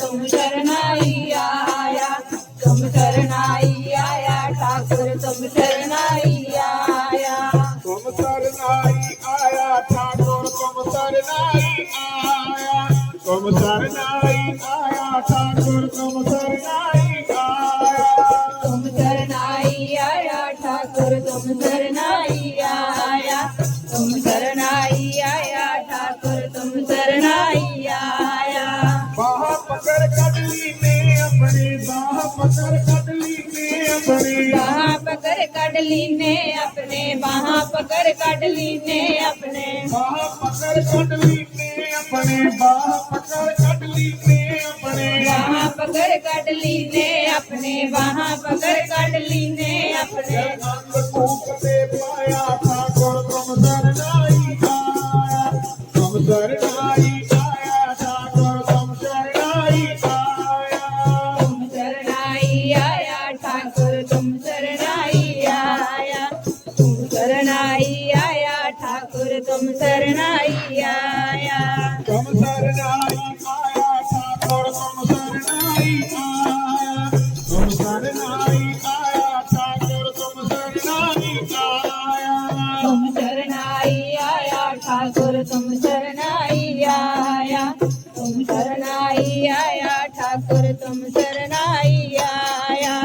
तुम शरणाई आया, तुम शरणाई आया ठाकुर तुम शरणाई आया। तुम शरणाई आया ठाकुर तुम शरणाई आया, तुम शरणाई आया ठाकुर तुम शरणाई आया। तुम शरणाई आया ठाकुर तुम शरणाई आया, तुम शरणाई आया ठाकुर तुम शरणाई आया। बाह पकड़ कटली ने अपने, बाह पकड़ कटली ने अपने, बाह पकड़ कटली ने अपने, बाह पकड़ कटली ने अपने, बाह पकड़ कटली ने अपने, बाह पकड़ कटली ने अपने, बाह पकड़ कटली ने अपने, बाह पकड़ कटली ने अपने। अंधकूप से पाया ठाकुर तुम शरणाई आया, तुम शरणाई आया ठाकुर तुम शरणाई आया। तुम शरणाई आया ठाकुर तुम शरणाई आया, तुम शरणाई आया ठाकुर तुम शरणाई आया। तुम शरणाई आया ठाकुर तुम शरणाई आया, तुम शरणाई आया ठाकुर तुम शरणाई आया। तुम शरणाई आया ठाकुर तुम शरणाई आया, तुम शरणाई आया ठाकुर तुम शरणाई आया।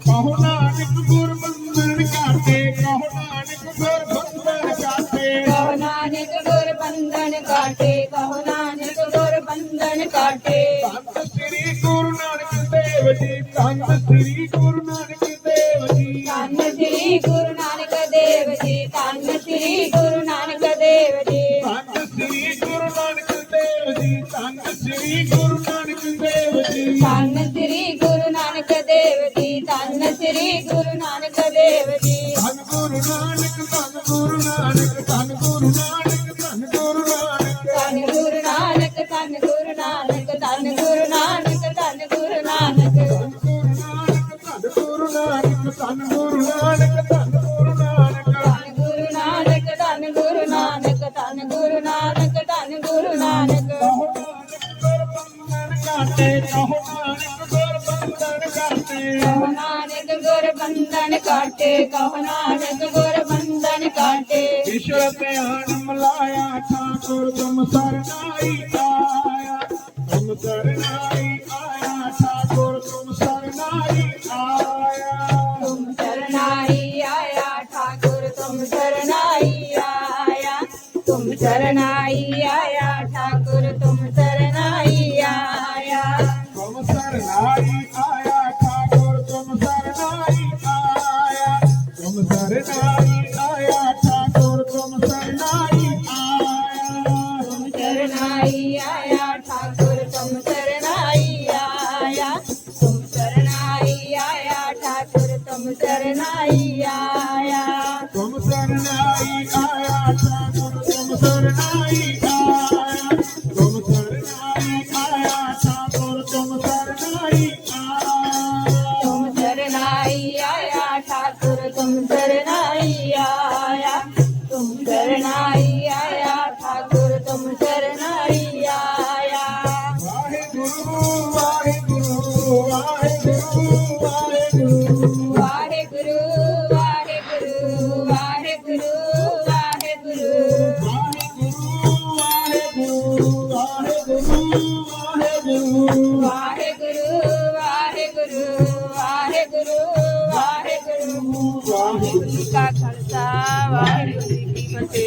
कहो नानक गुर बंधन काटे, कहो नानक गुर बंधन काटे, कहो नानक गुर बंधन काटे, कहो नानक गुर बंधन काटे। धन श्री गुरु नानक देव जी, धन श्री गुरु नानक देव जी, धन श्री गुरु नानक देव जी, धन श्री गुरु नानक देव जी, धन श्री गुरु नानक देव जी, धन श्री गुरु नानक देव जी। धन श्री गुरु नानक देव जी, धन श्री गुरु नानक देव जी। धन गुरु नानक, धन गुरु नानक, धन गुरु नानक, धन गुरु नानक, धन गुरु नानक, धन गुरु नानक, धन गुरु नानक, धन गुरु नानक, धन गुरु नानक, धन गुरु नानक, धन गुरु नानक, धन गुरु नानक। धन गुरु नानक, धन गुरु नानक, धन गुरु नानक, धन गुरु नानक। कहो नानक गुर बंधन काटे, कहो नानक गुर बंधन काटे, कहो नानक गुर बंधन काटे, कहो नानक गुर बंधन काटे। ईश्वर ध्यान मिलाया ठाकुर तुम शरणाई आया, तुम शरणाई आया ठाकुर तुम शरणाई आया। तुम शरणाई आया ठाकुर तुम शरणाई आया, तुम शरणाई आया ठाकुर तुम शरणाई आया। तुम शरणाई आया ठाकुर तुम शरणाई आया, तुम शरणाई आया ठाकुर तुम शरणाई आया। तुम शरणाई आया ठाकुर तुम शरणाई आया, तुम शरणाई आया ठाकुर तुम शरणाई आया। तुम शरणाई आया ठाकुर तुम शरणाई आया, तुम शरणाई आया ठाकुर तुम शरणाई आया। तुम शरणाई आया ठाकुर तुम शरणाई आया, तुम शरणाई आया ठाकुर तुम शरणाई आया। वाहेगुरु वाहेगुरु वाहेगुरु वाहेगुरु वाहेगुरु वाहेगुरु वाहेगुरु वाहेगुरु वाहेगुरु वाहेगुरु वाहेगुरु वाहेगुरु वाहेगुरु वाहेगुरु वाहेगुरु जी का खालसा वाहेगुरु जी की फतेह।